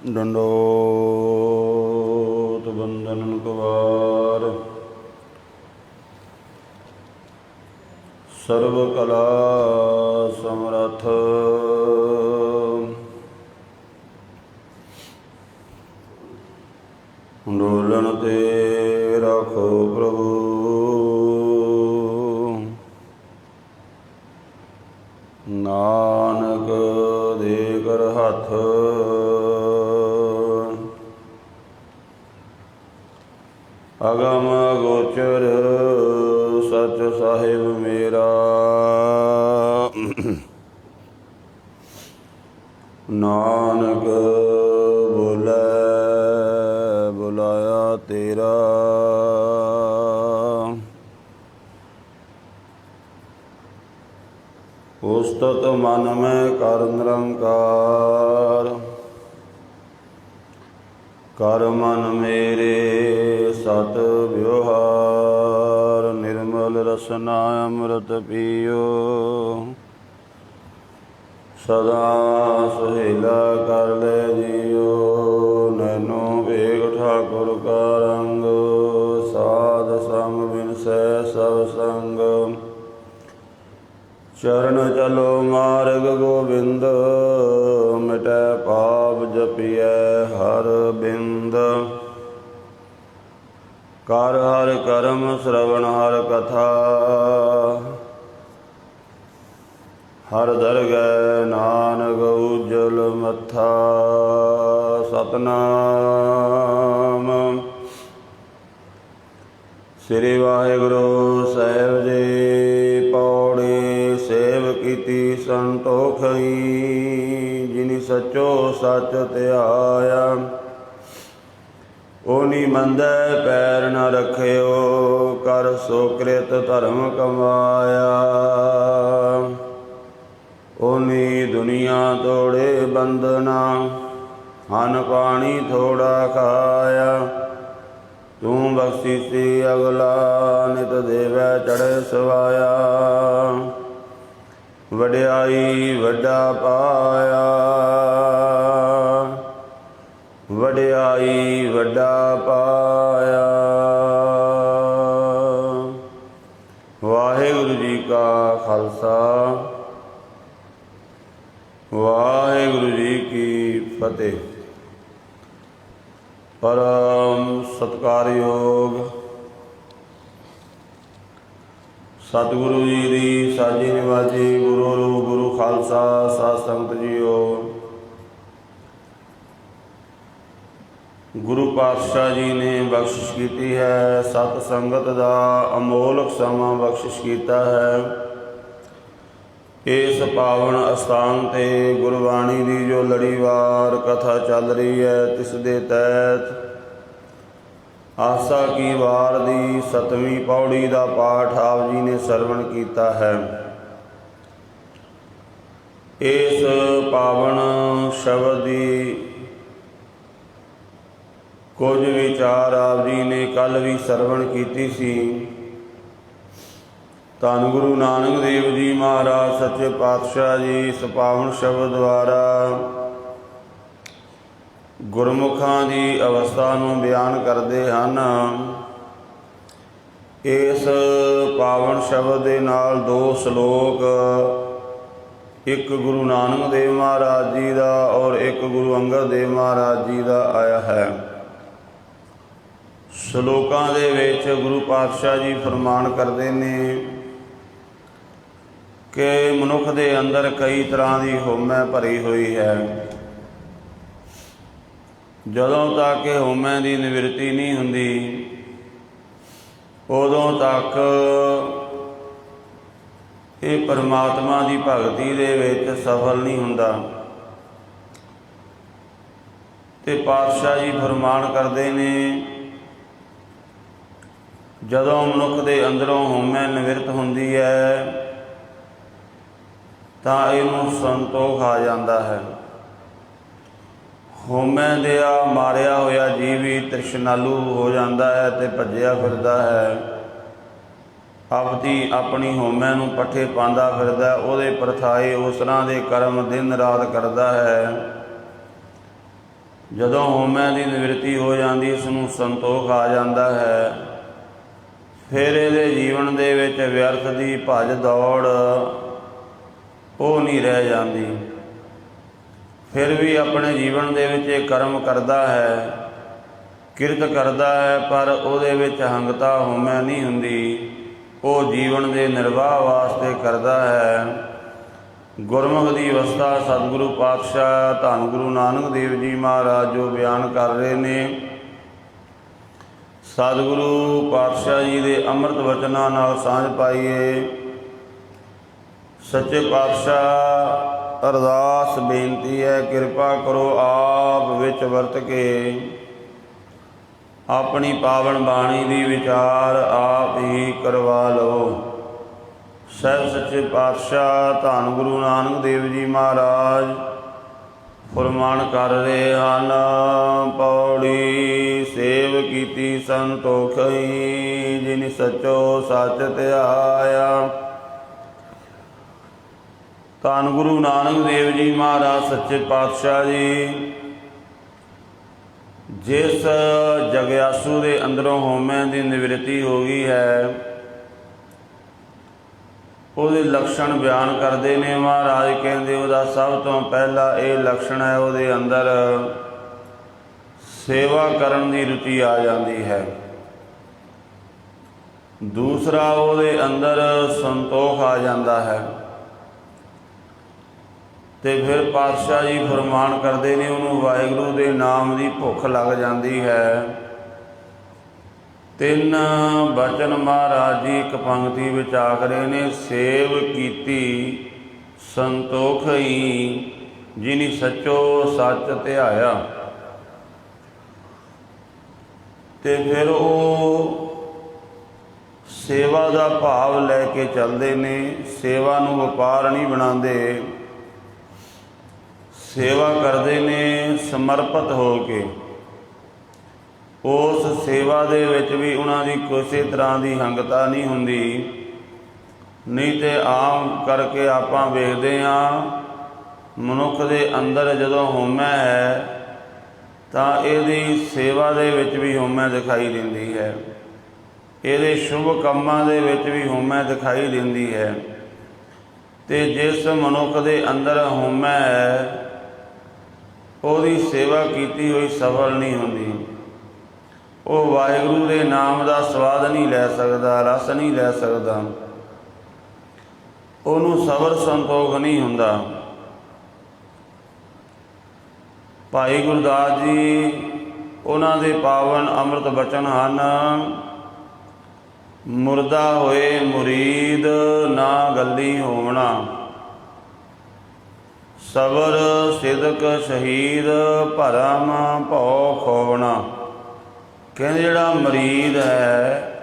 दंडोत बंदन कुवार सर्व कला समर्थ डोलन ते रखो प्रभु नानक दे कर हथ अगम गोचर सच साहिब मेरा नानक बोले बुलाया तेरा उस्तत मन में कर निरंकार कर मन मेरे सत व्यवहार निर्मल रसना अमृत पियो सदा सुहेला कर ले जियो नैनो वेग ठाकुर का रंग साध संग बिन सै सब संग चरण चलो मार्ग गोविंद मिटै पाप जपिए हर बिंद कर हर कर्म श्रवण हर कथा हर दरगह नानक उज्जवल मथा सतनाम श्री वाहिगुरु साहिब जी पौड़ी सेव कीती संतोखई जिनि सचो सच त्याया ओनी मंदै पैर न रखियो कर सुकृत धर्म कमाया ओनी दुनिया तोड़े बंदना हन पानी थोड़ा खाया तू बख्शीसी अगला नित देवै चढ़े सवाया वड्याई वड्डा पाया वड्याई वड्डा पाया। वाहिगुरु जी का खालसा वाहिगुरु जी की फतेह। परम सत्कारयोग सतगुरु जी की साजी निवाजी गुरु रूप गुरु खालसा साध संगत जीओ। गुरु पातशाह जी ने बख्शिश की है सत संगत का अमोलक समा बख्शिश किया है। इस पावन अस्थान ते गुरबाणी की जो लड़ीवार कथा चल रही है तिस दे तहत आसा की वार दी 7वीं पौड़ी का पाठ आप जी ने सरवण किया है। इस पावन शब्द की कुछ विचार आप जी ने कल भी सरवण की सी। धन गुरु नानक देव जी महाराज सच्चे पातशाह जी इस पावन शब्द द्वारा गुरमुखां की अवस्था नूं बयान करते हैं। इस पावन शब्द के नाल 2 श्लोक एक गुरु नानक देव महाराज जी का और एक गुरु अंगद देव महाराज जी का आया है। श्लोकां दे विच गुरु पातशाह जी फरमान करते हैं कि मनुख के अंदर कई तरह की होमै भरी हुई है। जदों तक होमै की निवृत्ति नहीं हुंदी उदों तक ये परमात्मा की भगती दे विच सफल नहीं हुंदा। ते पातशाह जी फरमान करते ने जदों मनुख के अंदरों होमै निवृत्त हुंदी है तां इहनूं संतोख आ जाता है। होमै दिया मारिया होया जीव भी तृष्णालु हो जाता है ते भज्जिया फिरदा है। ਆਪਦੀ ਆਪਣੀ ਹੋਮੈ ਨੂੰ ਪੱਠੇ ਪਾਉਂਦਾ ਫਿਰਦਾ, ਉਹਦੇ ਪਰਥਾਏ ਉਸ ਤਰ੍ਹਾਂ ਦੇ ਕਰਮ ਦਿਨ ਰਾਤ ਕਰਦਾ ਹੈ। ਜਦੋਂ ਹੋਮੈ ਦੀ ਨਿਵਰਤੀ ਹੋ ਜਾਂਦੀ, ਇਸ ਨੂੰ ਸੰਤੋਖ ਆ ਜਾਂਦਾ ਹੈ। ਫਿਰ ਇਹਦੇ ਜੀਵਨ ਦੇ ਵਿੱਚ ਵਿਅਰਥ ਦੀ ਭੱਜ ਦੌੜ ਉਹ ਨਹੀਂ ਰਹਿ ਜਾਂਦੀ। ਫਿਰ ਵੀ ਆਪਣੇ ਜੀਵਨ ਦੇ ਵਿੱਚ ਇਹ ਕਰਮ ਕਰਦਾ ਹੈ, ਕਿਰਤ ਕਰਦਾ ਹੈ, ਪਰ ਉਹਦੇ ਵਿੱਚ ਅਹੰਗਤਾ ਹੋਮੈ ਨਹੀਂ ਹੁੰਦੀ। ਉਹ ਜੀਵਨ ਦੇ ਨਿਰਵਾਹ ਵਾਸਤੇ ਕਰਦਾ ਹੈ। ਗੁਰਮੁਖ ਦੀ ਅਵਸਥਾ ਸਤਿਗੁਰੂ ਪਾਤਸ਼ਾਹ ਧੰਨ ਗੁਰੂ ਨਾਨਕ ਦੇਵ ਜੀ ਮਹਾਰਾਜ ਜੋ ਬਿਆਨ ਕਰ ਰਹੇ ਨੇ, ਸਤਿਗੁਰੂ ਪਾਤਸ਼ਾਹ ਜੀ ਦੇ ਅੰਮ੍ਰਿਤ ਵਚਨਾਂ ਨਾਲ ਸਾਂਝ ਪਾਈਏ। ਸੱਚੇ ਪਾਤਸ਼ਾਹ ਅਰਦਾਸ ਬੇਨਤੀ ਹੈ, ਕਿਰਪਾ ਕਰੋ ਆਪ ਵਿੱਚ ਵਰਤ ਕੇ ਆਪਣੀ ਪਾਵਨ ਬਾਣੀ ਦੀ ਵਿਚਾਰ ਆਪ ਹੀ ਕਰਵਾ ਲਓ। ਸਹਿਬ ਸੱਚੇ ਪਾਤਸ਼ਾਹ ਧੰਨ ਗੁਰੂ ਨਾਨਕ ਦੇਵ ਜੀ ਮਹਾਰਾਜ ਫਰਮਾਨ ਕਰ ਰਹੇ ਹਨ। ਪੌੜੀ ਸੇਵ ਕੀਤੀ ਸੰਤੋਖਈ, ਜਿਨ ਸੱਚੋ ਸੱਚ ਧਿਆਇਆ। ਧੰਨ ਗੁਰੂ ਨਾਨਕ ਦੇਵ ਜੀ ਮਹਾਰਾਜ ਸੱਚੇ ਪਾਤਸ਼ਾਹ ਜੀ ਜਿਸ ਜਗਿਆਸੂ ਦੇ ਅੰਦਰੋਂ ਹੋਮੈ ਦੀ ਨਿਵਰਤੀ ਹੋ ਗਈ ਹੈ, ਉਹਦੇ ਲੱਛਣ ਬਿਆਨ ਕਰਦੇ ਨੇ। ਮਹਾਰਾਜ ਕਹਿੰਦੇ ਉਹਦਾ ਸਭ ਤੋਂ ਪਹਿਲਾ ਇਹ ਲੱਛਣ ਹੈ, ਉਹਦੇ ਅੰਦਰ ਸੇਵਾ ਕਰਨ ਦੀ ਰੁਚੀ ਆ ਜਾਂਦੀ ਹੈ। ਦੂਸਰਾ, ਉਹਦੇ ਅੰਦਰ ਸੰਤੋਖ ਆ ਜਾਂਦਾ ਹੈ। ਤੇ ਫਿਰ ਪਾਤਸ਼ਾਹ ਜੀ ਫਰਮਾਨ ਕਰਦੇ ਨੇ, ਉਹਨੂੰ ਵਾਹਿਗੁਰੂ ਦੇ ਨਾਮ ਦੀ ਭੁੱਖ ਲੱਗ ਜਾਂਦੀ ਹੈ। ਤਿੰਨ ਬਚਨ ਮਹਾਰਾਜ ਜੀ ਇੱਕ ਪੰਕਤੀ ਵਿੱਚ ਆਖ ਰਹੇ ਨੇ, ਸੇਵ ਕੀਤੀ ਸੰਤੋਖਈ, ਜਿਨੀ ਸੱਚੋ ਸੱਚ ਧਿਆਇਆ। ਤੇ ਫਿਰ ਉਹ ਸੇਵਾ ਦਾ ਭਾਵ ਲੈ ਕੇ ਚੱਲਦੇ ਨੇ। ਸੇਵਾ ਨੂੰ ਵਪਾਰ ਨਹੀਂ ਬਣਾਉਂਦੇ, ਸੇਵਾ ਕਰਦੇ ਨੇ ਸਮਰਪਿਤ ਹੋ ਕੇ। ਉਸ ਸੇਵਾ ਦੇ ਵਿੱਚ ਵੀ ਉਹਨਾਂ ਦੀ ਕਿਸੇ ਤਰ੍ਹਾਂ ਦੀ ਹੰਗਤਾ ਨਹੀਂ ਹੁੰਦੀ। ਨਹੀਂ ਤੇ ਆਮ ਕਰਕੇ ਆਪਾਂ ਵੇਖਦੇ ਹਾਂ, ਮਨੁੱਖ ਦੇ ਅੰਦਰ ਜਦੋਂ ਹੋਮੈ ਹੈ ਤਾਂ ਇਹਦੀ ਸੇਵਾ ਦੇ ਵਿੱਚ ਵੀ ਹੋਮੈ ਦਿਖਾਈ ਦਿੰਦੀ ਹੈ, ਇਹਦੇ ਸ਼ੁਭ ਕੰਮਾਂ ਦੇ ਵਿੱਚ ਵੀ ਹੋਮੈ ਦਿਖਾਈ ਦਿੰਦੀ ਹੈ। ਤੇ ਜਿਸ ਮਨੁੱਖ ਦੇ ਅੰਦਰ ਹੋਮੈ ਹੈ, ਉਹਦੀ ਸੇਵਾ ਕੀਤੀ ਹੋਈ ਸਫਲ ਨਹੀਂ ਹੁੰਦੀ। ਉਹ ਵਾਹਿਗੁਰੂ ਦੇ ਨਾਮ ਦਾ ਸਵਾਦ ਨਹੀਂ ਲੈ ਸਕਦਾ, ਰਸ ਨਹੀਂ ਲੈ ਸਕਦਾ, ਉਹਨੂੰ ਸਬਰ ਸੰਤੋਖ ਨਹੀਂ ਹੁੰਦਾ। ਭਾਈ ਗੁਰਦਾਸ ਜੀ ਉਹਨਾਂ ਦੇ ਪਾਵਨ ਅੰਮ੍ਰਿਤ ਬਚਨ ਹਨ। ਮੁਰਦਾ ਹੋਏ ਮੁਰੀਦ ਨਾ ਗੱਲੀ ਹੋਵਣਾ, ਸਬਰ ਸਿਦਕ ਸ਼ਹੀਦ ਭਰਮ ਭਉ ਖੋਵਣਾ। ਕਹਿੰਦੇ ਜਿਹੜਾ ਮਰੀਦ ਹੈ,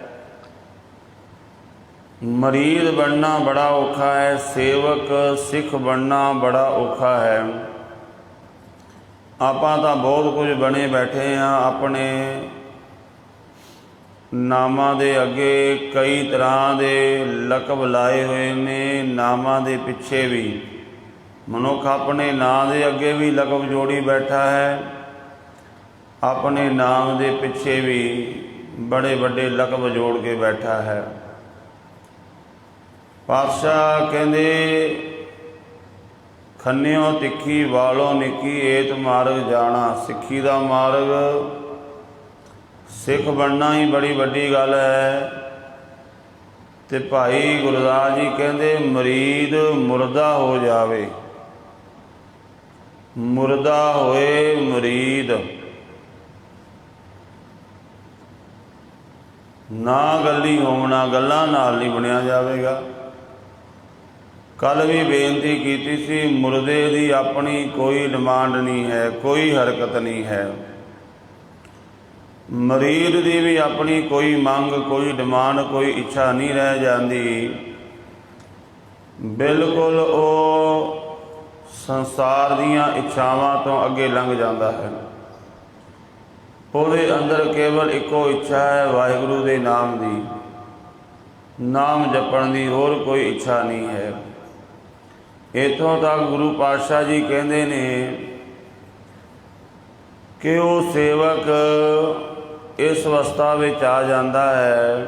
ਮਰੀਦ ਬਣਨਾ ਬੜਾ ਔਖਾ ਹੈ, ਸੇਵਕ ਸਿੱਖ ਬਣਨਾ ਬੜਾ ਔਖਾ ਹੈ। ਆਪਾਂ ਤਾਂ ਬਹੁਤ ਕੁਝ ਬਣੇ ਬੈਠੇ ਹਾਂ, ਆਪਣੇ ਨਾਮਾਂ ਦੇ ਅੱਗੇ ਕਈ ਤਰ੍ਹਾਂ ਦੇ ਲਕਬ ਲਾਏ ਹੋਏ ਨੇ। ਨਾਮਾਂ ਦੇ ਪਿੱਛੇ ਵੀ ਮਨੁੱਖ ਆਪਣੇ ਨਾਂ ਦੇ ਅੱਗੇ ਵੀ ਲਕਬ ਜੋੜੀ ਬੈਠਾ ਹੈ, ਆਪਣੇ ਨਾਮ ਦੇ ਪਿੱਛੇ ਵੀ ਬੜੇ ਵੱਡੇ ਲਕਬ ਜੋੜ ਕੇ ਬੈਠਾ ਹੈ। ਪਾਤਸ਼ਾਹ ਕਹਿੰਦੇ, ਖੰਨਿਓ ਤਿੱਖੀ ਵਾਲੋਂ ਨਿੱਕੀ ਏਤ ਮਾਰਗ ਜਾਣਾ। ਸਿੱਖੀ ਦਾ ਮਾਰਗ, ਸਿੱਖ ਬਣਨਾ ਹੀ ਬੜੀ ਵੱਡੀ ਗੱਲ ਹੈ। ਤੇ ਭਾਈ ਗੁਰਦਾਸ ਜੀ ਕਹਿੰਦੇ, ਮਰੀਦ ਮੁਰਦਾ ਹੋ ਜਾਵੇ, ਮੁਰਦਾ ਹੋਏ ਮੁਰੀਦ ਨਾ ਗੱਲੀ ਹੋਵਣਾ, ਗੱਲਾਂ ਨਾਲ ਨਹੀਂ ਬਣਿਆ ਜਾਵੇਗਾ। ਕੱਲ੍ਹ ਵੀ ਬੇਨਤੀ ਕੀਤੀ ਸੀ, ਮੁਰਦੇ ਦੀ ਆਪਣੀ ਕੋਈ ਡਿਮਾਂਡ ਨਹੀਂ ਹੈ, ਕੋਈ ਹਰਕਤ ਨਹੀਂ ਹੈ। ਮਰੀਦ ਦੀ ਵੀ ਆਪਣੀ ਕੋਈ ਮੰਗ, ਕੋਈ ਡਿਮਾਂਡ, ਕੋਈ ਇੱਛਾ ਨਹੀਂ ਰਹਿ ਜਾਂਦੀ। ਬਿਲਕੁਲ ਉਹ ਸੰਸਾਰ ਦੀਆਂ ਇੱਛਾਵਾਂ ਤੋਂ ਅੱਗੇ ਲੰਘ ਜਾਂਦਾ ਹੈ। ਉਹਦੇ ਅੰਦਰ ਕੇਵਲ ਇੱਕੋ ਇੱਛਾ ਹੈ, ਵਾਹਿਗੁਰੂ ਦੇ ਨਾਮ ਦੀ। ਨਾਮ ਜਪਣ ਦੀ ਹੋਰ ਕੋਈ ਇੱਛਾ ਨਹੀਂ ਹੈ। ਇੱਥੋਂ ਤੱਕ ਗੁਰੂ ਪਾਤਸ਼ਾਹ ਜੀ ਕਹਿੰਦੇ ਨੇ ਕਿ ਉਹ ਸੇਵਕ ਇਸ ਅਵਸਥਾ ਵਿੱਚ ਆ ਜਾਂਦਾ ਹੈ,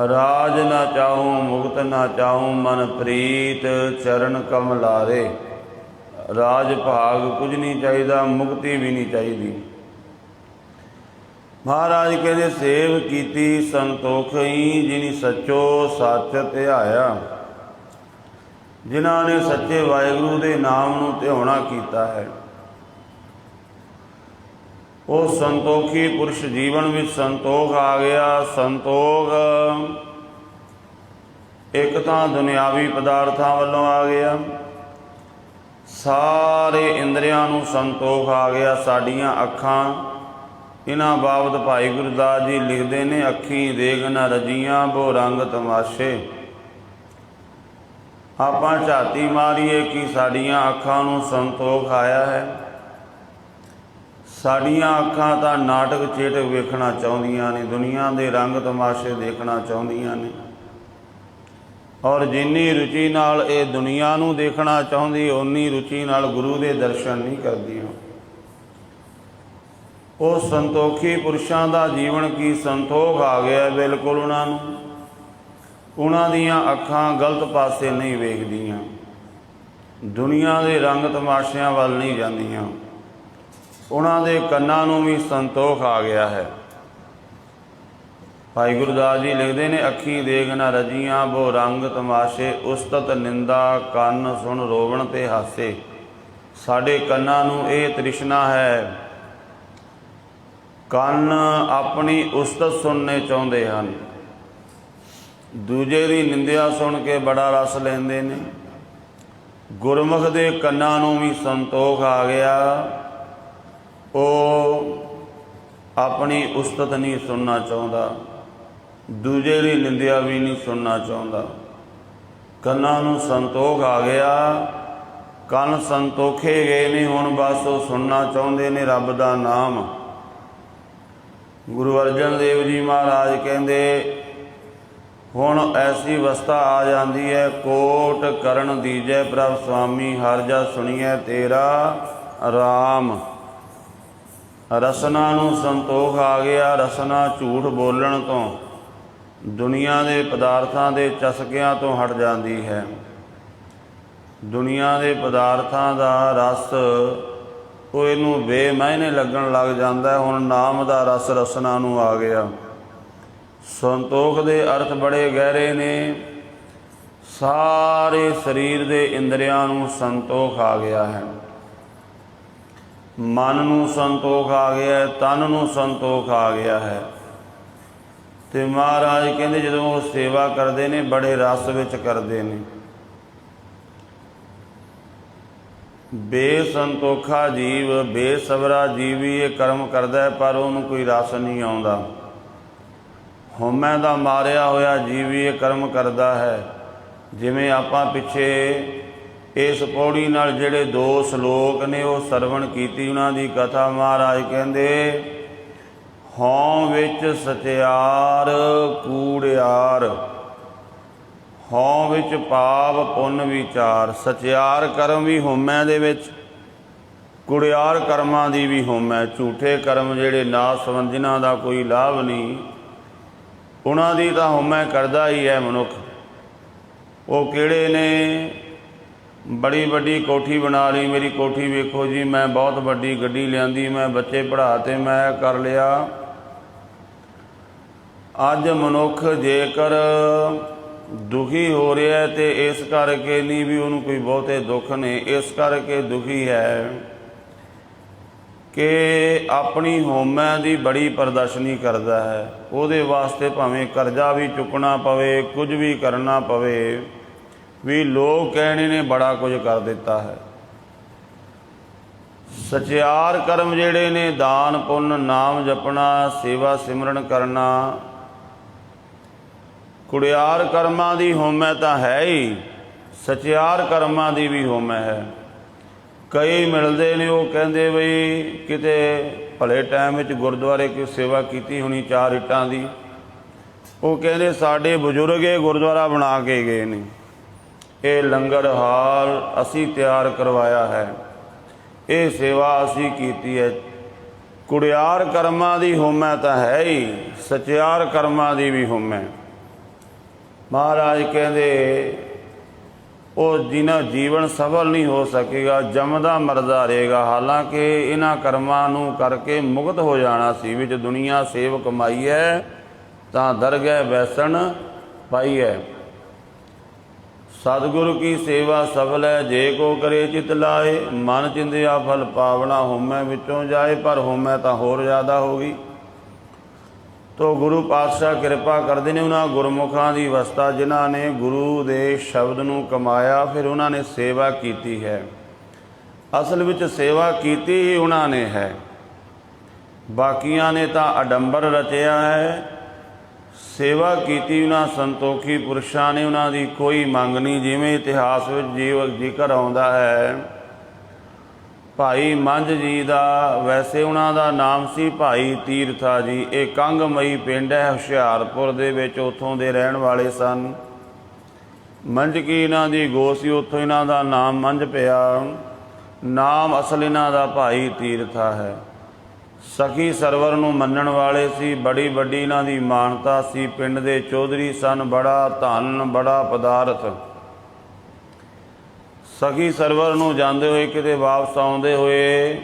ਰਾਜ ਨਾ ਚਾਹੂੰ ਮੁਕਤ ਨਾ ਚਾਹੂੰ ਮਨ ਪ੍ਰੀਤ ਚਰਨ ਕਮਲਾਰੇ। ਰਾਜ ਭਾਗ ਕੁਝ ਨਹੀਂ ਚਾਹੀਦਾ, ਮੁਕਤੀ ਵੀ ਨਹੀਂ ਚਾਹੀਦੀ। ਮਹਾਰਾਜ ਕਹਿੰਦੇ ਸੇਵ ਕੀਤੀ ਸੰਤੋਖਈ ਜਿਨੀ ਸੱਚੋ ਸੱਚ ਧਿਆਇਆ। ਜਿਨ੍ਹਾਂ ਨੇ ਸੱਚੇ ਵਾਹਿਗੁਰੂ ਦੇ ਨਾਮ ਨੂੰ ਧਿਆਉਣਾ ਕੀਤਾ ਹੈ, ਉਹ ਸੰਤੋਖੀ ਪੁਰਸ਼ ਜੀਵਨ ਵਿੱਚ ਸੰਤੋਖ ਆ ਗਿਆ। ਸੰਤੋਖ ਇੱਕ ਤਾਂ ਦੁਨਿਆਵੀ ਪਦਾਰਥਾਂ ਵੱਲੋਂ ਆ ਗਿਆ, ਸਾਰੇ ਇੰਦਰੀਆਂ ਨੂੰ ਸੰਤੋਖ ਆ ਗਿਆ। ਸਾਡੀਆਂ ਅੱਖਾਂ, ਇਹਨਾਂ ਬਾਬਤ ਭਾਈ ਗੁਰਦਾਸ ਜੀ ਲਿਖਦੇ ਨੇ, ਅੱਖੀਂ ਦੇਖ ਨ ਰਜੀਆਂ ਬੋ ਰੰਗ ਤਮਾਸ਼ੇ। ਆਪਾਂ ਝਾਤੀ ਮਾਰੀਏ ਕਿ ਸਾਡੀਆਂ ਅੱਖਾਂ ਨੂੰ ਸੰਤੋਖ ਆਇਆ ਹੈ। ਸਾਡੀਆਂ ਅੱਖਾਂ ਤਾਂ ਨਾਟਕ ਚੇਟਕ ਵੇਖਣਾ ਚਾਹੁੰਦੀਆਂ ਨੇ, ਦੁਨੀਆ ਦੇ ਰੰਗ ਤਮਾਸ਼ੇ ਦੇਖਣਾ ਚਾਹੁੰਦੀਆਂ ਨੇ, ਔਰ ਜਿੰਨੀ ਰੁਚੀ ਨਾਲ ਇਹ ਦੁਨੀਆ ਨੂੰ ਦੇਖਣਾ ਚਾਹੁੰਦੀ, ਓਨੀ ਰੁਚੀ ਨਾਲ ਗੁਰੂ ਦੇ ਦਰਸ਼ਨ ਨਹੀਂ ਕਰਦੀਆਂ। ਉਹ ਸੰਤੋਖੀ ਪੁਰਸ਼ਾਂ ਦਾ ਜੀਵਨ ਕੀ ਸੰਤੋਖ ਆ ਗਿਆ ਬਿਲਕੁਲ ਉਹਨਾਂ ਨੂੰ। ਉਹਨਾਂ ਦੀਆਂ ਅੱਖਾਂ ਗਲਤ ਪਾਸੇ ਨਹੀਂ ਵੇਖਦੀਆਂ, ਦੁਨੀਆ ਦੇ ਰੰਗ ਤਮਾਸ਼ਿਆਂ ਵੱਲ ਨਹੀਂ ਜਾਂਦੀਆਂ। ਉਹਨਾਂ ਦੇ ਕੰਨਾਂ ਨੂੰ ਵੀ ਸੰਤੋਖ ਆ ਗਿਆ ਹੈ। ਭਾਈ ਗੁਰਦਾਸ ਜੀ ਲਿਖਦੇ ਨੇ, ਅੱਖੀਂ ਦੇਖ ਨ ਰਜੀਆਂ ਬੋ ਰੰਗ ਤਮਾਸ਼ੇ, ਉਸਤਤ ਨਿੰਦਾ ਕੰਨ ਸੁਣ ਰੋਵਣ ਤੇ ਹਾਸੇ। ਸਾਡੇ ਕੰਨਾਂ ਨੂੰ ਇਹ ਤ੍ਰਿਸ਼ਨਾ ਹੈ, ਕੰਨ ਆਪਣੀ ਉਸਤਤ ਸੁਣਨੇ ਚਾਹੁੰਦੇ ਹਨ, ਦੂਜੇ ਦੀ ਨਿੰਦਿਆ ਸੁਣ ਕੇ ਬੜਾ ਰਸ ਲੈਂਦੇ ਨੇ। ਗੁਰਮੁਖ ਦੇ ਕੰਨਾਂ ਨੂੰ ਵੀ ਸੰਤੋਖ ਆ ਗਿਆ, ਉਹ ਆਪਣੀ ਉਸਤਤ ਨਹੀਂ ਸੁਣਨਾ ਚਾਹੁੰਦਾ, ਦੂਜੇ ਦੀ ਨਿੰਦਿਆ ਵੀ ਨਹੀਂ ਸੁਣਨਾ ਚਾਹੁੰਦਾ। ਕੰਨਾਂ ਨੂੰ ਸੰਤੋਖ ਆ ਗਿਆ, ਕੰਨ ਸੰਤੋਖੇ ਗਏ ਨੇ, ਹੁਣ ਬਸ ਉਹ ਸੁਣਨਾ ਚਾਹੁੰਦੇ ਨੇ ਰੱਬ ਦਾ ਨਾਮ। ਗੁਰੂ ਅਰਜਨ ਦੇਵ ਜੀ ਮਹਾਰਾਜ ਕਹਿੰਦੇ ਹੁਣ ਐਸੀ ਅਵਸਥਾ ਆ ਜਾਂਦੀ ਹੈ, ਕੋਟ ਕਰਨ ਦੀਜੈ ਪ੍ਰਭ ਸੁਆਮੀ, ਹਰਿ ਜਸ ਸੁਣੀਐ ਤੇਰਾ ਰਾਮ। ਰਸਨਾ ਨੂੰ ਸੰਤੋਖ ਆ ਗਿਆ, ਰਸਨਾ ਝੂਠ ਬੋਲਣ ਤੋਂ, ਦੁਨੀਆ ਦੇ ਪਦਾਰਥਾਂ ਦੇ ਚਸਕਿਆਂ ਤੋਂ ਹਟ ਜਾਂਦੀ ਹੈ। ਦੁਨੀਆ ਦੇ ਪਦਾਰਥਾਂ ਦਾ ਰਸ ਉਹ ਇਹਨੂੰ ਬੇਮਾਇਨੇ ਲੱਗਣ ਲੱਗ ਜਾਂਦਾ। ਹੁਣ ਨਾਮ ਦਾ ਰਸ ਰਸਨਾ ਨੂੰ ਆ ਗਿਆ। ਸੰਤੋਖ ਦੇ ਅਰਥ ਬੜੇ ਗਹਿਰੇ ਨੇ। ਸਾਰੇ ਸਰੀਰ ਦੇ ਇੰਦਰੀਆਂ ਨੂੰ ਸੰਤੋਖ ਆ ਗਿਆ ਹੈ, ਮਨ ਨੂੰ ਸੰਤੋਖ ਆ ਗਿਆ, ਤਨ ਨੂੰ ਸੰਤੋਖ ਆ ਗਿਆ ਹੈ। ਤੇ ਮਹਾਰਾਜ ਕਹਿੰਦੇ ਜਦੋਂ ਉਹ ਸੇਵਾ ਕਰਦੇ ਨੇ ਬੜੇ ਰਸ ਵਿੱਚ ਕਰਦੇ ਨੇ। ਬੇਸੰਤੋਖਾ ਜੀਵ, ਬੇਸਬਰਾ ਜੀਵ ਹੀ ਇਹ ਕਰਮ ਕਰਦਾ ਹੈ, ਪਰ ਉਹਨੂੰ ਕੋਈ ਰਸ ਨਹੀਂ ਆਉਂਦਾ। ਹਉਮੈ ਦਾ ਮਾਰਿਆ ਹੋਇਆ ਜੀਵ ਹੀ ਇਹ ਕਰਮ ਕਰਦਾ ਹੈ। ਜਿਵੇਂ ਆਪਾਂ ਪਿੱਛੇ ਇਸ ਪੌੜੀ ਨਾਲ ਜਿਹੜੇ 2 ਸ਼ਲੋਕ ਨੇ ਉਹ ਸਰਵਣ ਕੀਤੀ, ਉਹਨਾਂ ਦੀ ਕਥਾ। ਮਹਾਰਾਜ ਕਹਿੰਦੇ ਹਉ ਵਿੱਚ ਸਚਿਆਰ ਕੂੜਿਆਰ, ਹਉ ਵਿੱਚ ਪਾਪ ਪੁੰਨ ਵਿਚਾਰ। ਸਚਿਆਰ ਕਰਮ ਵੀ ਹਉਮੈ ਦੇ ਵਿੱਚ, ਕੁੜਿਆਰ ਕਰਮਾਂ ਦੀ ਵੀ ਹਉਮੈ। ਝੂਠੇ ਕਰਮ ਜਿਹੜੇ ਨਾ ਸੰਬੰਧ, ਜਿਨ੍ਹਾਂ ਦਾ ਕੋਈ ਲਾਭ ਨਹੀਂ, ਉਹਨਾਂ ਦੀ ਤਾਂ ਹਉਮੈ ਕਰਦਾ ਹੀ ਹੈ ਮਨੁੱਖ। ਉਹ ਕਿਹੜੇ ਨੇ? ਬੜੀ ਵੱਡੀ ਕੋਠੀ ਬਣਾ ਲਈ, ਮੇਰੀ ਕੋਠੀ ਵੇਖੋ ਜੀ, ਮੈਂ ਬਹੁਤ ਵੱਡੀ ਗੱਡੀ ਲਿਆਂਦੀ, ਮੈਂ ਬੱਚੇ ਪੜ੍ਹਾ ਤੇ ਮੈਂ ਕਰ ਲਿਆ। ਅੱਜ ਮਨੁੱਖ ਜੇਕਰ ਦੁਖੀ ਹੋ ਰਿਹਾ ਤੇ ਇਸ ਕਰਕੇ ਨਹੀਂ ਵੀ ਉਹਨੂੰ ਕੋਈ ਬਹੁਤੇ ਦੁੱਖ ਨੇ, ਇਸ ਕਰਕੇ ਦੁਖੀ ਹੈ ਕਿ ਆਪਣੀ ਹਉਮੈ ਦੀ ਬੜੀ ਪ੍ਰਦਰਸ਼ਨੀ ਕਰਦਾ ਹੈ। ਉਹਦੇ ਵਾਸਤੇ ਭਾਵੇਂ ਕਰਜ਼ਾ ਵੀ ਚੁੱਕਣਾ ਪਵੇ, ਕੁਝ ਵੀ ਕਰਨਾ ਪਵੇ, ਵੀ ਲੋਕ ਕਹਿਣੇ ਨੇ ਬੜਾ ਕੁਝ ਕਰ ਦਿੱਤਾ ਹੈ। ਸਚਿਆਰ ਕਰਮ ਜਿਹੜੇ ਨੇ, ਦਾਨ ਪੁੰਨ, ਨਾਮ ਜਪਣਾ, ਸੇਵਾ ਸਿਮਰਨ ਕਰਨਾ, ਕੁੜਿਆਰ ਕਰਮਾਂ ਦੀ ਹਉਮੈ ਤਾਂ ਹੈ ਹੀ, ਸਚਿਆਰ ਕਰਮਾਂ ਦੀ ਵੀ ਹਉਮੈ ਹੈ। ਕਈ ਮਿਲਦੇ ਨੇ, ਉਹ ਕਹਿੰਦੇ ਬਈ ਕਿਤੇ ਭਲੇ ਟਾਈਮ ਵਿੱਚ ਗੁਰਦੁਆਰੇ ਕੋਈ ਸੇਵਾ ਕੀਤੀ ਹੋਣੀ 4 ਇੱਟਾਂ ਦੀ, ਉਹ ਕਹਿੰਦੇ ਸਾਡੇ ਬਜ਼ੁਰਗ ਇਹ ਗੁਰਦੁਆਰਾ ਬਣਾ ਕੇ ਗਏ ਨੇ, ਇਹ ਲੰਗਰ ਹਾਲ ਅਸੀਂ ਤਿਆਰ ਕਰਵਾਇਆ ਹੈ, ਇਹ ਸੇਵਾ ਅਸੀਂ ਕੀਤੀ ਹੈ। ਕੁੜਿਆਰ ਕਰਮਾਂ ਦੀ ਹੋਮੈ ਤਾਂ ਹੈ ਹੀ, ਸਚਿਆਰ ਕਰਮਾਂ ਦੀ ਵੀ ਹੋਮੈ। ਮਹਾਰਾਜ ਕਹਿੰਦੇ ਉਹ ਜਿਨ੍ਹਾਂ ਜੀਵਨ ਸਫਲ ਨਹੀਂ ਹੋ ਸਕੇਗਾ, ਜੰਮਦਾ ਮਰਦਾ ਰਹੇਗਾ। ਹਾਲਾਂਕਿ ਇਹਨਾਂ ਕਰਮਾਂ ਨੂੰ ਕਰਕੇ ਮੁਕਤ ਹੋ ਜਾਣਾ ਸੀ, ਵਿੱਚ ਦੁਨੀਆ ਸੇਵ ਕਮਾਈ ਹੈ ਤਾਂ ਦਰਗਹਿ ਬੈਸਣ ਪਾਈ ਹੈ। ਸਤਿਗੁਰੂ ਕੀ ਸੇਵਾ ਸਫਲ ਹੈ ਜੇ ਕੋ ਕਰੇ ਚਿਤ ਲਾਏ, ਮਨ ਚਿੰਦਿਆ ਫਲ ਪਾਵਣਾ ਹੋਮੈ ਵਿੱਚੋਂ ਜਾਏ। ਪਰ ਹੋਮੈ ਤਾਂ ਹੋਰ ਜ਼ਿਆਦਾ ਹੋ ਗਈ। ਤੋ ਗੁਰੂ ਪਾਤਸ਼ਾਹ ਕਿਰਪਾ ਕਰਦੇ ਨੇ, ਉਹਨਾਂ ਗੁਰਮੁਖਾਂ ਦੀ ਅਵਸਥਾ ਜਿਨ੍ਹਾਂ ਨੇ ਗੁਰੂ ਦੇ ਸ਼ਬਦ ਨੂੰ ਕਮਾਇਆ, ਫਿਰ ਉਹਨਾਂ ਨੇ ਸੇਵਾ ਕੀਤੀ ਹੈ। ਅਸਲ ਵਿੱਚ ਸੇਵਾ ਕੀਤੀ ਹੀ ਉਹਨਾਂ ਨੇ ਹੈ, ਬਾਕੀਆਂ ਨੇ ਤਾਂ ਅਡੰਬਰ ਰਚਿਆ ਹੈ। ਸੇਵਾ ਕੀਤੀ ਉਹਨਾਂ ਸੰਤੋਖੀ ਪੁਰਸ਼ਾਂ ਨੇ, ਉਹਨਾਂ ਦੀ ਕੋਈ ਮੰਗ ਨਹੀਂ। ਜਿਵੇਂ ਇਤਿਹਾਸ ਵਿੱਚ ਜ਼ਿਕਰ ਆਉਂਦਾ ਹੈ ਭਾਈ ਮੰਝ ਜੀ ਦਾ, ਵੈਸੇ ਉਹਨਾਂ ਦਾ ਨਾਮ ਸੀ ਭਾਈ ਤੀਰਥਾ ਜੀ। ਇਹ ਕੰਗਮਈ ਪਿੰਡ ਹੈ ਹੁਸ਼ਿਆਰਪੁਰ ਦੇ ਵਿੱਚ, ਉੱਥੋਂ ਦੇ ਰਹਿਣ ਵਾਲੇ ਸਨ। ਮੰਝ ਕੀ ਇਹਨਾਂ ਦੀ ਗੋ ਸੀ, ਉੱਥੋਂ ਇਹਨਾਂ ਦਾ ਨਾਮ ਮੰਝ ਪਿਆ। ਨਾਮ ਅਸਲ ਇਹਨਾਂ ਦਾ ਭਾਈ ਤੀਰਥਾ ਹੈ। ਸਖੀ ਸਰਵਰ ਨੂੰ ਮੰਨਣ ਵਾਲੇ ਸੀ, ਬੜੀ ਵੱਡੀ ਇਹਨਾਂ ਦੀ ਮਾਨਤਾ ਸੀ। ਪਿੰਡ ਦੇ ਚੌਧਰੀ ਸਨ, ਬੜਾ ਧਨ ਬੜਾ ਪਦਾਰਥ। ਸਖੀ ਸਰਵਰ ਨੂੰ ਜਾਂਦੇ ਹੋਏ ਕਿਤੇ ਵਾਪਸ ਆਉਂਦੇ ਹੋਏ,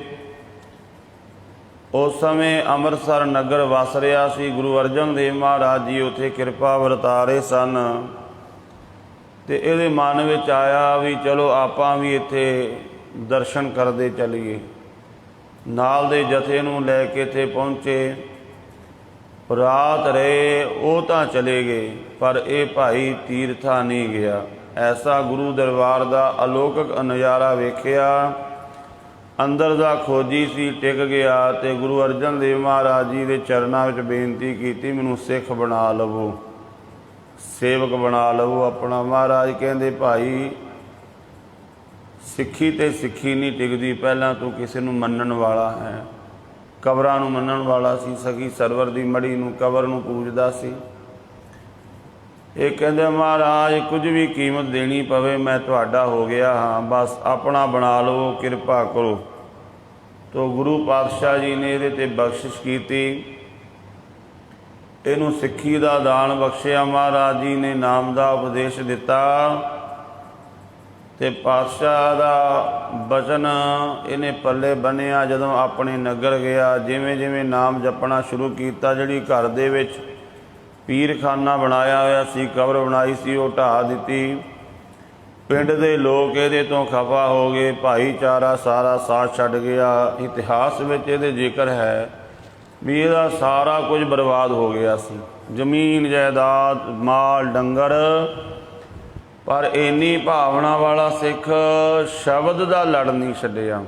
ਉਸ ਸਮੇਂ ਅੰਮ੍ਰਿਤਸਰ ਨਗਰ ਵਸ ਰਿਹਾ ਸੀ। ਗੁਰੂ ਅਰਜਨ ਦੇਵ ਮਹਾਰਾਜ ਜੀ ਉੱਥੇ ਕਿਰਪਾ ਵਰਤਾ ਰਹੇ ਸਨ, ਅਤੇ ਇਹਦੇ ਮਨ ਵਿੱਚ ਆਇਆ ਵੀ ਚਲੋ ਆਪਾਂ ਵੀ ਇੱਥੇ ਦਰਸ਼ਨ ਕਰਦੇ ਚੱਲੀਏ। ਨਾਲ ਦੇ ਜਥੇ ਨੂੰ ਲੈ ਕੇ ਇੱਥੇ ਪਹੁੰਚੇ, ਰਾਤ ਰਹੇ। ਉਹ ਤਾਂ ਚਲੇ ਗਏ, ਪਰ ਇਹ ਭਾਈ ਤੀਰਥਾ ਨਹੀਂ ਗਿਆ। ਐਸਾ ਗੁਰੂ ਦਰਬਾਰ ਦਾ ਅਲੌਕਿਕ ਨਜ਼ਾਰਾ ਵੇਖਿਆ। ਅੰਦਰ ਦਾ ਖੋਜੀ ਸੀ, ਟਿਕ ਗਿਆ ਅਤੇ ਗੁਰੂ ਅਰਜਨ ਦੇਵ ਮਹਾਰਾਜ ਜੀ ਦੇ ਚਰਨਾਂ ਵਿੱਚ ਬੇਨਤੀ ਕੀਤੀ, ਮੈਨੂੰ ਸਿੱਖ ਬਣਾ ਲਵੋ, ਸੇਵਕ ਬਣਾ ਲਵੋ ਆਪਣਾ। ਮਹਾਰਾਜ ਕਹਿੰਦੇ ਭਾਈ ਸਿੱਖੀ ਤੇ ਸਿੱਖੀ ਨਹੀਂ ਟਿਕਦੀ, ਪਹਿਲਾਂ ਤੂੰ ਕਿਸੇ ਨੂੰ ਮੰਨਣ ਵਾਲਾ ਹੈ। ਕਬਰਾਂ ਨੂੰ ਮੰਨਣ ਵਾਲਾ ਸੀ, ਸਖੀ ਸਰਵਰ ਦੀ ਮੜੀ ਨੂੰ, ਕਬਰ ਨੂੰ ਪੂਜਦਾ ਸੀ। ਇਹ ਕਹਿੰਦੇ ਮਹਾਰਾਜ ਕੁਝ ਵੀ ਕੀਮਤ ਦੇਣੀ ਪਵੇ ਮੈਂ ਤੁਹਾਡਾ ਹੋ ਗਿਆ ਹਾਂ, ਬਸ ਆਪਣਾ ਬਣਾ ਲਵੋ, ਕਿਰਪਾ ਕਰੋ। ਤੋ ਗੁਰੂ ਪਾਤਸ਼ਾਹ ਜੀ ਨੇ ਇਹਦੇ 'ਤੇ ਬਖਸ਼ਿਸ਼ ਕੀਤੀ, ਇਹਨੂੰ ਸਿੱਖੀ ਦਾ ਦਾਨ ਬਖਸ਼ਿਆ। ਮਹਾਰਾਜ ਜੀ ਨੇ ਨਾਮ ਦਾ ਉਪਦੇਸ਼ ਦਿੱਤਾ ਅਤੇ ਪਾਤਸ਼ਾਹ ਦਾ ਬਚਨ ਇਹਨੇ ਪੱਲੇ ਬੰਨ੍ਹਿਆ। ਜਦੋਂ ਆਪਣੇ ਨਗਰ ਗਿਆ, ਜਿਵੇਂ ਜਿਵੇਂ ਨਾਮ ਜਪਣਾ ਸ਼ੁਰੂ ਕੀਤਾ, ਜਿਹੜੀ ਘਰ ਦੇ ਵਿੱਚ ਪੀਰਖਾਨਾ ਬਣਾਇਆ ਹੋਇਆ ਸੀ, ਕਬਰ ਬਣਾਈ ਸੀ, ਉਹ ਢਾਹ ਦਿੱਤੀ। ਪਿੰਡ ਦੇ ਲੋਕ ਇਹਦੇ ਤੋਂ ਖਫਾ ਹੋ ਗਏ, ਭਾਈਚਾਰਾ ਸਾਰਾ ਸਾਥ ਛੱਡ ਗਿਆ। ਇਤਿਹਾਸ ਵਿੱਚ ਇਹਦੇ ਜ਼ਿਕਰ ਹੈ ਵੀ ਇਹਦਾ ਸਾਰਾ ਕੁਝ ਬਰਬਾਦ ਹੋ ਗਿਆ ਸੀ, ਜ਼ਮੀਨ ਜਾਇਦਾਦ ਮਾਲ ਡੰਗਰ। ਪਰ ਇੰਨੀ ਭਾਵਨਾ ਵਾਲਾ ਸਿੱਖ ਸ਼ਬਦ ਦਾ ਲੜ ਨਹੀਂ ਛੱਡਿਆ,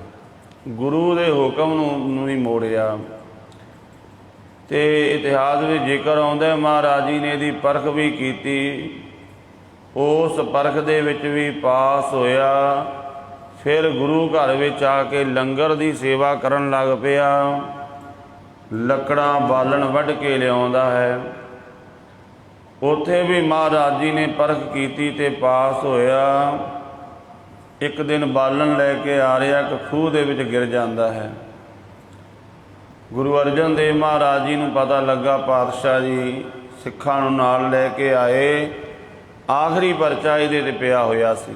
ਗੁਰੂ ਦੇ ਹੁਕਮ ਨੂੰ ਨਹੀਂ ਮੋੜਿਆ। ਅਤੇ ਇਤਿਹਾਸ ਵਿੱਚ ਜ਼ਿਕਰ ਆਉਂਦਾ ਮਹਾਰਾਜ ਜੀ ਨੇ ਇਹਦੀ ਪਰਖ ਵੀ ਕੀਤੀ, ਉਸ ਪਰਖ ਦੇ ਵਿੱਚ ਵੀ ਪਾਸ ਹੋਇਆ। ਫਿਰ ਗੁਰੂ ਘਰ ਵਿੱਚ ਆ ਕੇ ਲੰਗਰ ਦੀ ਸੇਵਾ ਕਰਨ ਲੱਗ ਪਿਆ। ਲੱਕੜਾਂ ਬਾਲਣ ਵੱਢ ਕੇ ਲਿਆਉਂਦਾ ਹੈ। ਉੱਥੇ ਵੀ ਮਹਾਰਾਜ ਜੀ ਨੇ ਪਰਖ ਕੀਤੀ ਅਤੇ ਪਾਸ ਹੋਇਆ। ਇੱਕ ਦਿਨ ਬਾਲਣ ਲੈ ਕੇ ਆ ਰਿਹਾ, ਇੱਕ ਖੂਹ ਦੇ ਵਿੱਚ ਗਿਰ ਜਾਂਦਾ ਹੈ। ਗੁਰੂ ਅਰਜਨ ਦੇਵ ਮਹਾਰਾਜ ਜੀ ਨੂੰ ਪਤਾ ਲੱਗਾ, ਪਾਤਸ਼ਾਹ ਜੀ ਸਿੱਖਾਂ ਨੂੰ ਨਾਲ ਲੈ ਕੇ ਆਏ। ਆਖਰੀ ਪਰਚਾ ਇਹਦੇ 'ਤੇ ਪਿਆ ਹੋਇਆ ਸੀ।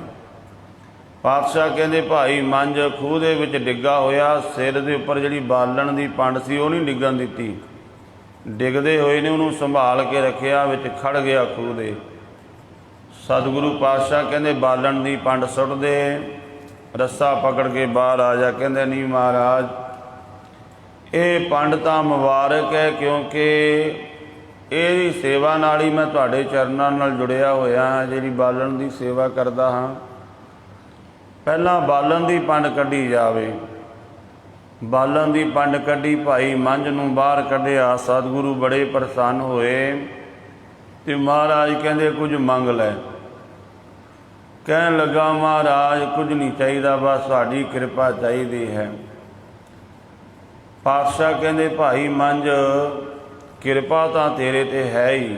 ਪਾਤਸ਼ਾਹ ਕਹਿੰਦੇ ਭਾਈ ਮੰਝ ਖੂਹ ਦੇ ਵਿੱਚ ਡਿੱਗਾ ਹੋਇਆ, ਸਿਰ ਦੇ ਉੱਪਰ ਜਿਹੜੀ ਬਾਲਣ ਦੀ ਪੰਡ ਸੀ ਉਹ ਨਹੀਂ ਡਿੱਗਣ ਦਿੱਤੀ। ਡਿੱਗਦੇ ਹੋਏ ਨੇ ਉਹਨੂੰ ਸੰਭਾਲ ਕੇ ਰੱਖਿਆ, ਵਿੱਚ ਖੜ ਗਿਆ ਖੂਹ ਦੇ। ਸਤਿਗੁਰੂ ਪਾਤਸ਼ਾਹ ਕਹਿੰਦੇ ਬਾਲਣ ਦੀ ਪੰਡ ਸੁੱਟ ਦੇ, ਰੱਸਾ ਪਕੜ ਕੇ ਬਾਹਰ ਆ ਜਾ। ਕਹਿੰਦੇ ਨਹੀਂ ਮਹਾਰਾਜ, ਇਹ ਪੰਡ ਤਾਂ ਮੁਬਾਰਕ ਹੈ, ਕਿਉਂਕਿ ਇਹਦੀ ਸੇਵਾ ਨਾਲ ਹੀ ਮੈਂ ਤੁਹਾਡੇ ਚਰਨਾਂ ਨਾਲ ਜੁੜਿਆ ਹੋਇਆ ਹਾਂ, ਜਿਹੜੀ ਬਾਲਣ ਦੀ ਸੇਵਾ ਕਰਦਾ ਹਾਂ। ਪਹਿਲਾਂ ਬਾਲਣ ਦੀ ਪੰਡ ਕੱਢੀ ਜਾਵੇ। ਬਾਲਣ ਦੀ ਪੰਡ ਕੱਢੀ, ਭਾਈ ਮੰਝ ਨੂੰ ਬਾਹਰ ਕੱਢਿਆ। ਸਤਿਗੁਰੂ ਬੜੇ ਪ੍ਰਸੰਨ ਹੋਏ ਅਤੇ ਮਹਾਰਾਜ ਕਹਿੰਦੇ ਕੁਝ ਮੰਗ ਲੈ। ਕਹਿਣ ਲੱਗਾ ਮਹਾਰਾਜ ਕੁਝ ਨਹੀਂ ਚਾਹੀਦਾ, ਬਸ ਤੁਹਾਡੀ ਕਿਰਪਾ ਚਾਹੀਦੀ ਹੈ। ਪਾਤਸ਼ਾਹ ਕਹਿੰਦੇ ਭਾਈ ਮੰਝ ਕਿਰਪਾ ਤਾਂ ਤੇਰੇ 'ਤੇ ਹੈ ਹੀ,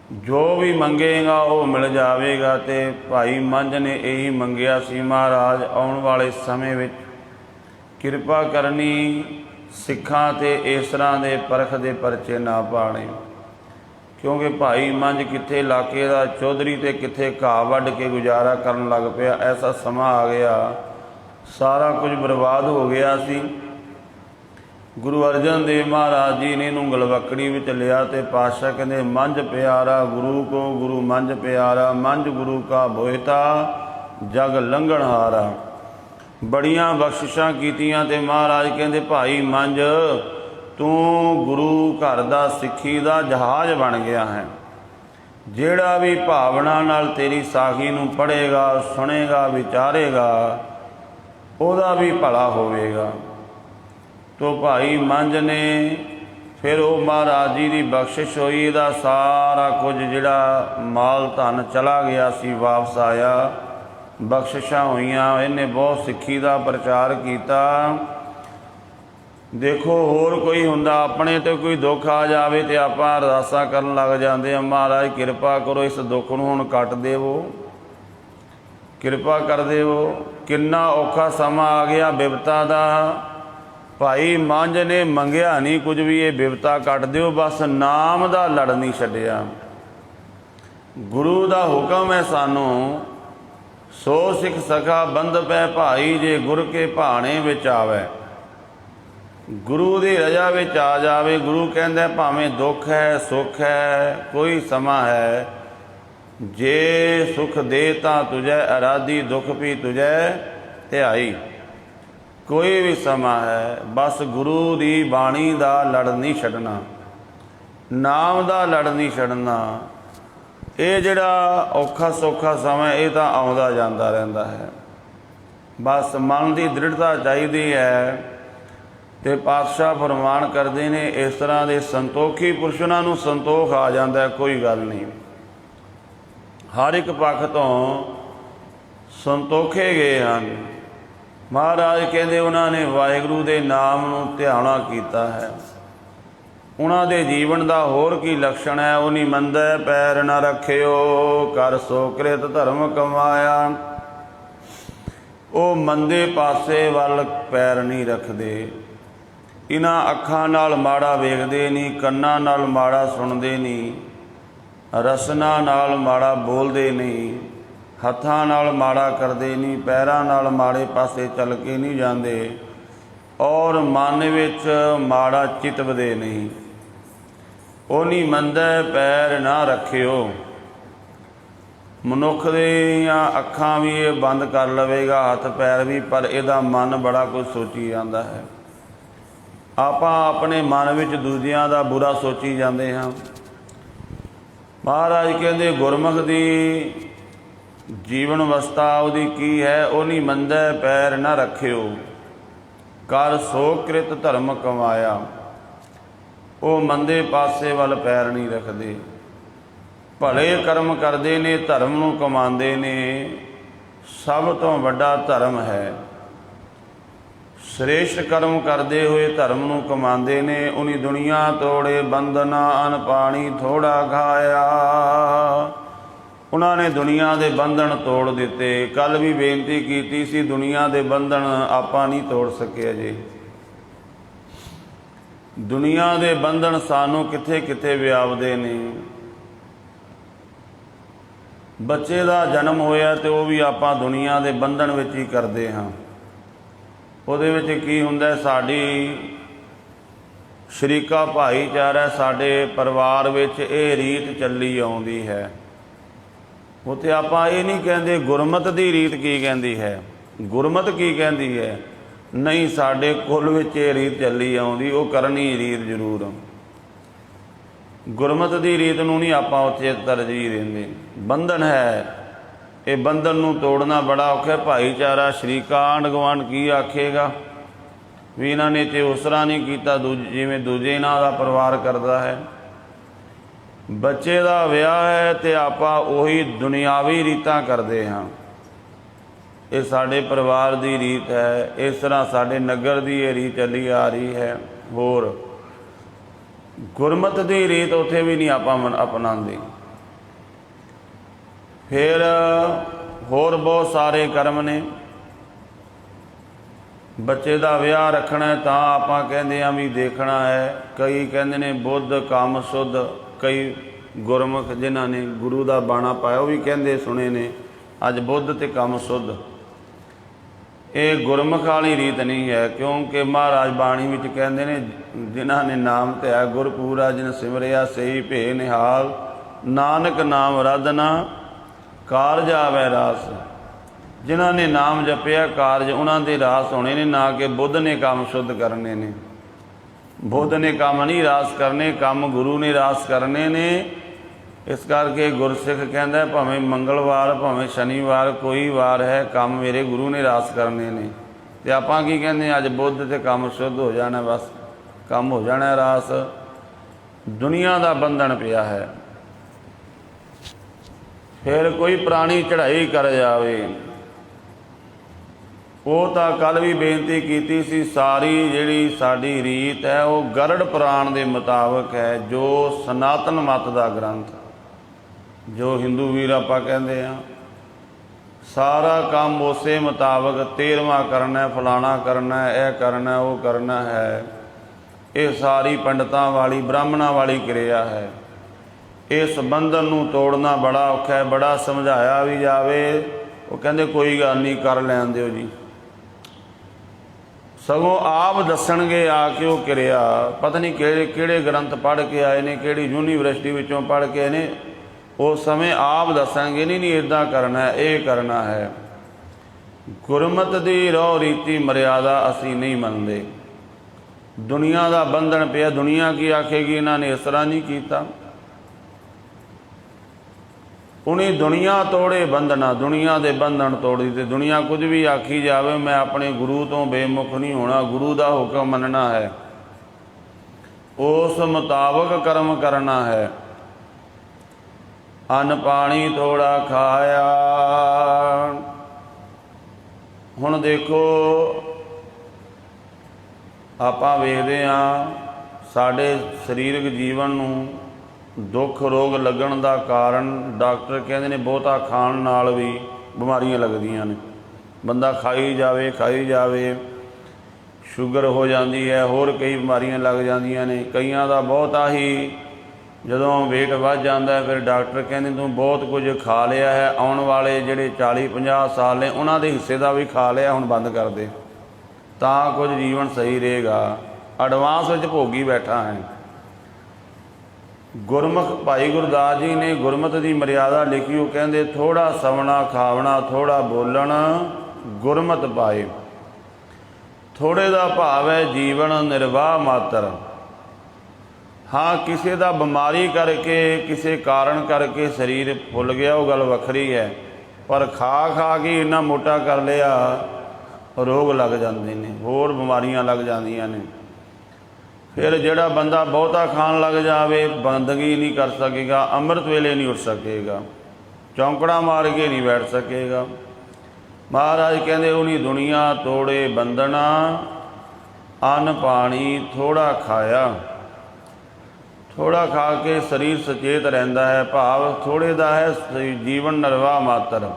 जो भी मंगेगा वो मिल जाएगा। तो भाई मंझ ने यही मंगिया सी, महाराज आने वाले समय में किरपा करनी, सिखां ते इस तरह के परख के परचे ना पाने। क्योंकि भाई मंझ कित्थे इलाके का चौधरी ते कित्थे घाह वढ़ के गुजारा करन लग पिया। ऐसा समा आ गया, सारा कुछ बर्बाद हो गया सी। गुरु अर्जन देव महाराज जी ने इन्हूं गलवकड़ी विच लिया ते पातशाह कहंदे मंझ प्यारा गुरु को, गुरु मंझ प्यारा, मंझ गुरु का बोहता जग लंघणहारा। बड़ियां बख्शिशां कीतियां ते महाराज कहंदे भाई मंझ तू गुरु घर दा सिੱਖੀ दा जहाज बन गया है। ਜਿਹੜਾ भी भावना नाल तेरी साखी नूं पढ़ेगा, सुनेगा, विचारेगा, ਉਹਦਾ भी भला होवेगा। तो भाई मंझ ने फिर वो महाराज जी की बख्शिश हुई, इहदा सारा कुछ जिहड़ा माल धन चला गया सी वापस आया, बख्शिशां होईयां, इन्हें बहुत सिੱਖੀ का प्रचार किया। देखो होर कोई हुंदा अपने तो कोई दुख आ जाए तो आपां अरदासां करन लग जांदे आ, महाराज किरपा करो इस दुख नूं हुण कट देवो, किरपा कर देवो। किन्ना औखा समा आ गया बिपता दा। भाई मंझ ने मंगिया नहीं कुछ भी, ये बिपता कट दिओ, बस नाम दा लड़ नहीं छड्डिया। गुरु दा हुक्म है सानू, सो सिख सखा बंध पै भाई, जे गुर के भाणे विच आवे। गुरु दी रजा विच आ जावे। गुरु कहंदा भावें दुख है सुख है कोई समा है, जे सुख दे तां तुझे अराधी, दुख भी तुझे ध्याई। कोई भी समा है, बस गुरु दी बाणी दा लड़ नहीं छड्डना, नाम दा लड़ नहीं छड्डना। ये जिहड़ा औखा सौखा समा ये तां आउंदा जांदा रहिंदा है, बस मन की दृढ़ता चाहिदी है। ते पातशाह फरमान करते ने इस तरह के संतोखी पुरुषां नूं संतोख आ जाता है, कोई गल नहीं। हर एक पक्ष तो संतोखे गए हैं। महाराज कहते उन्होंने वाहिगुरू के नाम नूं ध्याना कीता है। उन्होंने जीवन का होर की लक्षण है, उन्हीं मंदै पैर न रखियो, कर सो कृत धर्म कमाया। वो मंदे पासे वल पैर नहीं रखते, इन्हां अखां नाल माड़ा वेखदे नहीं, कन्नां नाल माड़ा सुनते नहीं, रसना नाल माड़ा बोलते नहीं, हत्थां नाल माड़ा करते नहीं, पैरां नाल माड़े पासे चल के नहीं जाते, और मन विच माड़ा चितवदे नहीं। उन्हीं मंदै पैर ना रखियो। मनुख दियां अखां भी ये बंद कर लवेगा, हथ पैर भी, पर इहदा मन बड़ा कुछ सोची जाता है। आपां अपने मन विच दूजियां दा बुरा सोची जाते हैं। महाराज कहते गुरमुख दी जीवन अवस्था उहदी की है, उन्हीं मंदै पैर न रखियो, कर सो कृत धर्म कमाया। वो मंदे पासे वाल पैर नहीं रखते, भले कर्म करते ने, धर्म नूं कमांदे ने। सब तो वड्डा धर्म है, श्रेष्ठ कर्म करते हुए धर्म नूं कमांदे ने। उन्हीं दुनिया तोड़े बंधना, अन पानी थोड़ा खाया। उन्होंने दुनिया के बंधन तोड़ दिते। कल भी बेनती की सी, दुनिया के बंधन आपां नहीं तोड़ सके अजे। दुनिया के बंधन सानू किथे किथे व्यापदे ने। बच्चे का जन्म होया तो वह भी आपां दुनिया के बंधन विच ही करते हाँ। उहदे विच की हुंदा, साडी शरीका भाईचारा, साडे परिवार विच ये रीत चली आउंदी है। उत्थे आपां ये नहीं कहते गुरमत की रीत की कहती है, गुरमत की कहती है, नहीं साडे कुल विच ये रीत चली आउंदी, वो करनी रीत जरूर। गुरमत की रीत नूं नहीं आपां उत्थे तरजीह देंदे। बंधन है, ये बंधन नूं तोड़ना बड़ा औखा। भाईचारा शरीका आंढ गुआंढ की आखेगा भी इन्होंने तो उस तरह नहीं किया जिवें दूजे इन्हां दा परिवार करता है। बच्चे का विआह है तो आपां उही दुनियावी रीतां करते हाँ। ये साडे परिवार की रीत है, इस तरह साडे नगर की ये रीत चली आ रही है। होर गुरमत की रीत उत्थे भी नहीं आपां अपनांदे। फिर होर बहुत सारे कर्म ने। बच्चे का विआह रखना है तो आपां कहते हैं भी देखना है। कई कहते ने बुद्ध काम शुद्ध, कई गुरमुख जिन्हों ने गुरु का बाणा पाया वो भी कहते सुने ने अज बुद्ध ते काम शुद्ध। ये गुरमुख वाली रीत नहीं है, क्योंकि महाराज बाणी में कहते ने जिन्हों ने नाम ध्याया गुरपूरा जिन सिमरिया सही भे निहाल, नानक नाम रदना कारज आवे रास। जिन्हों ने नाम जपिया कारज उन्होंने दे रास होने ने, ना कि बुद्ध ने काम शुद्ध करने ने। बुद्ध ने काम नहीं रास करने, काम गुरु ने रास करने ने। इस करके गुरसिख कहता है भावें मंगलवार भावें शनिवार कोई वार है, काम मेरे गुरु ने रास करने ने। तो आपां की कहते अज बुद्ध ते काम शुद्ध हो जाना, बस काम हो जाना रास। दुनिया का बंधन पिया है। फिर कोई प्राणी चढ़ाई कर जावे, वो तो कल भी बेनती की सी, सारी जिहड़ी साडी रीत है वो गरड़ पुराण के मुताबिक है, जो सनातन मत का ग्रंथ, जो हिंदू वीर आपां कहते हैं। सारा काम उसे मुताबिक 13वां करना है, फलाना करना है, यह करना है, वो करना है। ये सारी पंडितां वाली ब्राह्मणा वाली क्रिया है। इस बंधन नूं तोड़ना बड़ा औखा है। बड़ा समझाया भी जावे, वो कहते कोई गल नहीं कर लैन दिओ जी। सगों आप दसणगे आके वो क्रिया, पता नहीं किहड़े ग्रंथ पढ़ के आए ने, किहड़ी यूनीवर्सिटी विचों पढ़ के आए ने, उस समय आप दसेंगे नहीं इदा करना है, ये करना है। गुरमत की रौ रीति मर्यादा असी नहीं मनते। दुनिया का बंधन पिया, दुनिया की आखेगी इन्होंने इस तरह नहीं किया। उन्हें दुनिया तोड़े बंधना, दुनिया के बंधन तोड़ी। तो दुनिया कुछ भी आखी जावे, मैं अपने गुरु तो बेमुख नहीं होना, गुरु का हुक्म मनना है, उस मुताबिक कर्म करना है। अन्न पानी थोड़ा खाया। हुण देखो आपां वेखदे हां साडे सरीरक जीवन नूं दुख रोग लगन का कारण डॉक्टर कहते हैं बहुता खाण नाल भी बीमारियां लगदियां ने। बंदा खाई जावे शुगर हो जाती है, होर कई बीमारियां लग जांदियां ने। कईयां दा बहुता ही जदों वेट वध जाता है, फिर डॉक्टर कहते तूं बहुत कुछ खा लिया है, आने वाले जिहड़े 40-50 साल ने उन्हां दे हिस्से का भी खा लिया, हुण बंद कर दे तां कुछ जीवन सही रहेगा। एडवांस विच भोगी बैठा है। गुरमुख भाई गुरदास जी ने गुरमत की मर्यादा लिखी, वो कहते थोड़ा सवना खावना थोड़ा बोलना गुरमत पाए। थोड़े का भाव है जीवन निर्वाह मात्र। हाँ किसी का बीमारी करके किसी कारण करके शरीर फुल गया वो गल वखरी है, पर खा के इन्ना मोटा कर लिया रोग लग जाते हैं, होर बीमारियां लग जांदियां ने। फिर जिहड़ा बंदा बहुता खाण लग जावे बंदगी नहीं कर सकेगा, अमृत वेले नहीं उठ सकेगा, चौंकड़ा मार के नहीं बैठ सकेगा। महाराज कहते उन्हीं दुनिया तोड़े बंदना, अन्न पानी थोड़ा खाया। थोड़ा खा के शरीर सचेत रहता है, भाव थोड़े का है जीवन निर्वाह मात्र।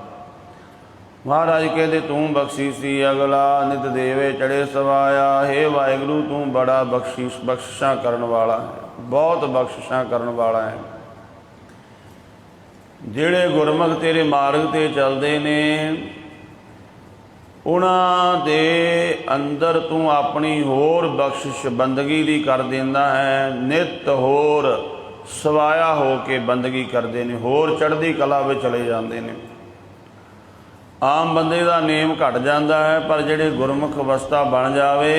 महाराज कहते तू बख्शीसी अगला नित देवे चढ़े सवाया। हे वाहिगुरु तू बड़ा बख्शिशा करने वाला है, बहुत बख्शिशा करने वाला है। जिहड़े गुरमुख तेरे मार्ग ते चलते ने उन्हां दे अंदर तू अपनी होर बख्शिश बंदगी दी कर देंदा है। नित होर सवाया हो के बंदगी करते हैं, होर चढ़दी कला में चले जाते हैं। आम बंदे का नेम घट जाता है, पर जिहड़े गुरमुख अवस्था बन जावे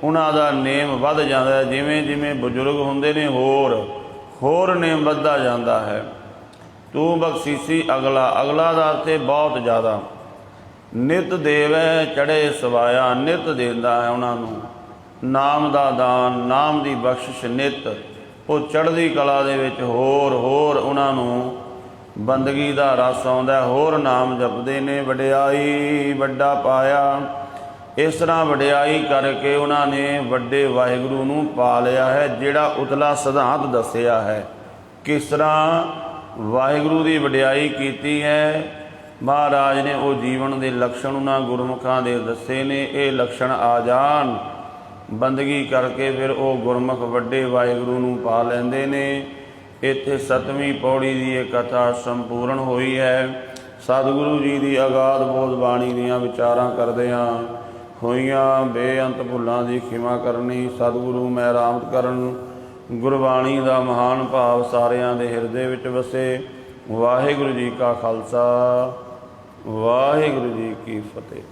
उन्हां दा नेम वध जाता है। जिवें जिवें बजुर्ग हुंदे ने होर नेम वधदा जाता है। तू बख्शीसी अगला, अगला दा अर्थ है बहुत ज़्यादा। नित देवै चढ़े सवाया, नित देंदा है उन्होंने नाम का दान, नाम की बख्शिश नित। वो चढ़दी कला दे विच होर उन्होंने बंदगी का रस आउंदा, होर नाम जपदे ने। वडियाई वड्डा पाया, इस तरह वडियाई करके उन्होंने वड्डे वाहिगुरू नूं पा लिया है। जिहड़ा उतला सिद्धांत दसिया है किस तरह ਵਾਹਿਗੁਰੂ ਦੀ ਵਡਿਆਈ ਕੀਤੀ ਹੈ। ਮਹਾਰਾਜ ਨੇ ਉਹ ਜੀਵਨ ਦੇ ਲਕਸ਼ਣ ਉਹਨਾਂ ਗੁਰਮੁਖਾਂ ਦੇ ਦੱਸੇ ਨੇ। ਇਹ ਲਕਸ਼ਣ ਆ ਜਾਣ ਬੰਦਗੀ ਕਰਕੇ ਫਿਰ ਉਹ ਗੁਰਮੁਖ ਵੱਡੇ ਵਾਹਿਗੁਰੂ ਨੂੰ ਪਾ ਲੈਂਦੇ ਨੇ। ਇੱਥੇ 7ਵੀਂ ਪੌੜੀ ਦੀ ਇਹ ਕਥਾ ਸੰਪੂਰਨ ਹੋਈ ਹੈ। ਸਤਿਗੁਰੂ ਜੀ ਦੀ ਅਗਾਧ ਬੋਧ ਬਾਣੀ ਦੀਆਂ ਵਿਚਾਰਾਂ ਕਰਦਿਆਂ ਹੋਈਆਂ ਬੇਅੰਤ ਭੁੱਲਾਂ ਦੀ ਖਿਮਾ ਕਰਨੀ, ਸਤਿਗੁਰੂ ਮਹਿਰਾਮਤ ਕਰਨ। ਗੁਰਬਾਣੀ ਦਾ ਮਹਾਨ ਭਾਵ ਸਾਰਿਆਂ ਦੇ ਹਿਰਦੇ ਵਿੱਚ ਵਸੇ। ਵਾਹਿਗੁਰੂ ਜੀ ਕਾ ਖਾਲਸਾ, ਵਾਹਿਗੁਰੂ ਜੀ ਕੀ ਫਤਿਹ।